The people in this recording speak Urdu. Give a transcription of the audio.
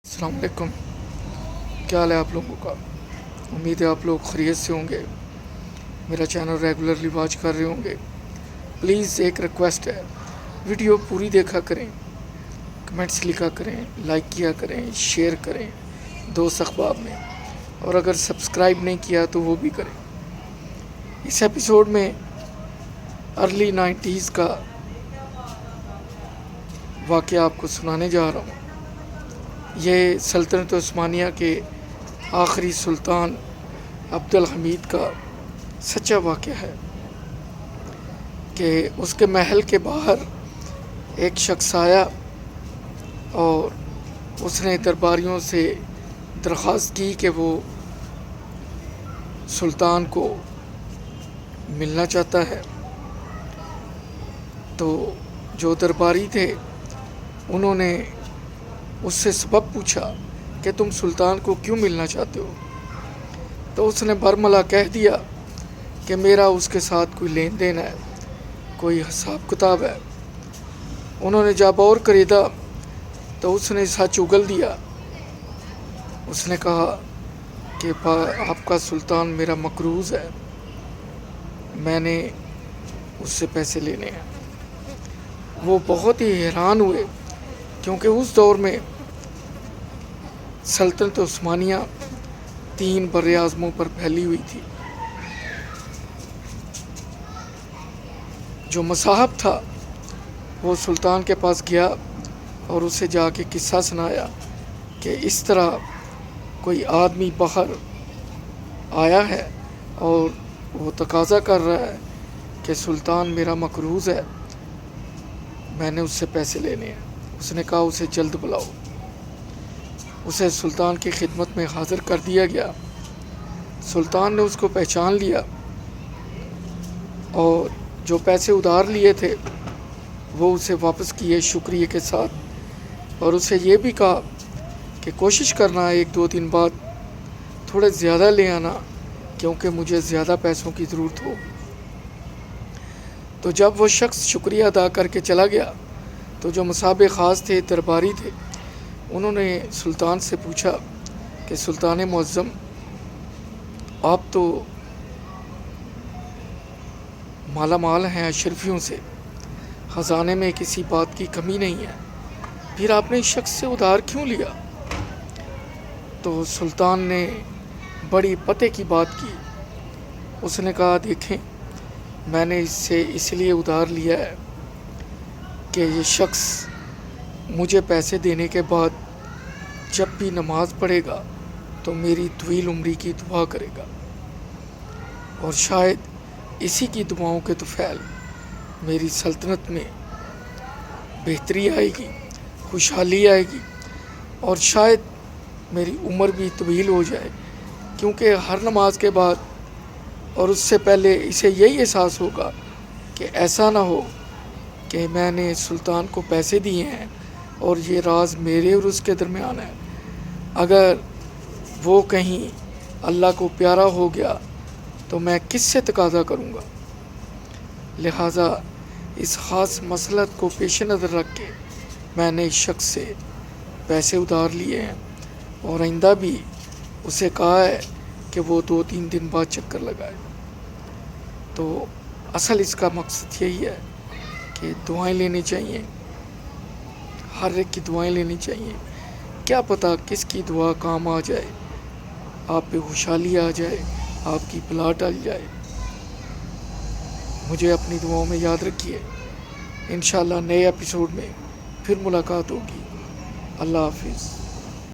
السلام علیکم، کیا حال ہے آپ لوگوں کا؟ امید ہے آپ لوگ خیریت سے ہوں گے، میرا چینل ریگولرلی واچ کر رہے ہوں گے۔ پلیز ایک ریکویسٹ ہے، ویڈیو پوری دیکھا کریں، کمنٹس لکھا کریں، لائک کیا کریں، شیئر کریں دوست احباب میں، اور اگر سبسکرائب نہیں کیا تو وہ بھی کریں۔ اس ایپیسوڈ میں ارلی 90s کا واقعہ آپ کو سنانے جا رہا ہوں۔ یہ سلطنت عثمانیہ کے آخری سلطان عبدالحمید کا سچا واقعہ ہے کہ اس کے محل کے باہر ایک شخص آیا اور اس نے درباریوں سے درخواست کی کہ وہ سلطان کو ملنا چاہتا ہے۔ تو جو درباری تھے انہوں نے اس سے سبب پوچھا کہ تم سلطان کو کیوں ملنا چاہتے ہو؟ تو اس نے برملا کہہ دیا کہ میرا اس کے ساتھ کوئی لین دین ہے، کوئی حساب کتاب ہے۔ انہوں نے جب اور خریدا تو اس نے سچ اگل دیا۔ اس نے کہا کہ آپ کا سلطان میرا مقروض ہے، میں نے اس سے پیسے لینے ہیں۔ وہ بہت ہی حیران ہوئے کیونکہ اس دور میں سلطنت عثمانیہ 3 براعظموں پر پھیلی ہوئی تھی۔ جو مصاحب تھا وہ سلطان کے پاس گیا اور اسے جا کے قصہ سنایا کہ اس طرح کوئی آدمی باہر آیا ہے اور وہ تقاضا کر رہا ہے کہ سلطان میرا مقروض ہے، میں نے اس سے پیسے لینے ہیں۔ اس نے کہا اسے جلد بلاؤ۔ اسے سلطان کی خدمت میں حاضر کر دیا گیا۔ سلطان نے اس کو پہچان لیا اور جو پیسے ادھار لیے تھے وہ اسے واپس کیے شکریہ کے ساتھ، اور اسے یہ بھی کہا کہ کوشش کرنا 1-2 دن بعد تھوڑے زیادہ لے آنا کیونکہ مجھے زیادہ پیسوں کی ضرورت ہو۔ تو جب وہ شخص شکریہ ادا کر کے چلا گیا تو جو مصاحب خاص تھے، درباری تھے، انہوں نے سلطان سے پوچھا کہ سلطان معظم، آپ تو مالا مال ہیں اشرفیوں سے، خزانے میں کسی بات کی کمی نہیں ہے، پھر آپ نے اس شخص سے ادھار کیوں لیا؟ تو سلطان نے بڑی پتے کی بات کی۔ اس نے کہا دیکھیں، میں نے اس سے اس لیے ادھار لیا ہے کہ یہ شخص مجھے پیسے دینے کے بعد جب بھی نماز پڑھے گا تو میری طویل عمری کی دعا کرے گا، اور شاید اسی کی دعاؤں کے طفیل میری سلطنت میں بہتری آئے گی، خوشحالی آئے گی، اور شاید میری عمر بھی طویل ہو جائے، کیونکہ ہر نماز کے بعد اور اس سے پہلے اسے یہی احساس ہوگا کہ ایسا نہ ہو کہ میں نے سلطان کو پیسے دیے ہیں اور یہ راز میرے اور اس کے درمیان ہے، اگر وہ کہیں اللہ کو پیارا ہو گیا تو میں کس سے تقاضا کروں گا؟ لہٰذا اس خاص مصلحت کو پیش نظر رکھ کے میں نے اس شخص سے پیسے ادھار لیے ہیں، اور آئندہ بھی اسے کہا ہے کہ وہ 2-3 دن بعد چکر لگائے۔ تو اصل اس کا مقصد یہی ہے کہ دعائیں لینی چاہیے، ہر ایک کی دعائیں لینی چاہیے، کیا پتہ کس کی دعا کام آ جائے، آپ پہ خوشحالی آ جائے، آپ کی بلا ٹل جائے۔ مجھے اپنی دعاؤں میں یاد رکھیے۔ انشاءاللہ نئے ایپیسوڈ میں پھر ملاقات ہوگی۔ اللہ حافظ۔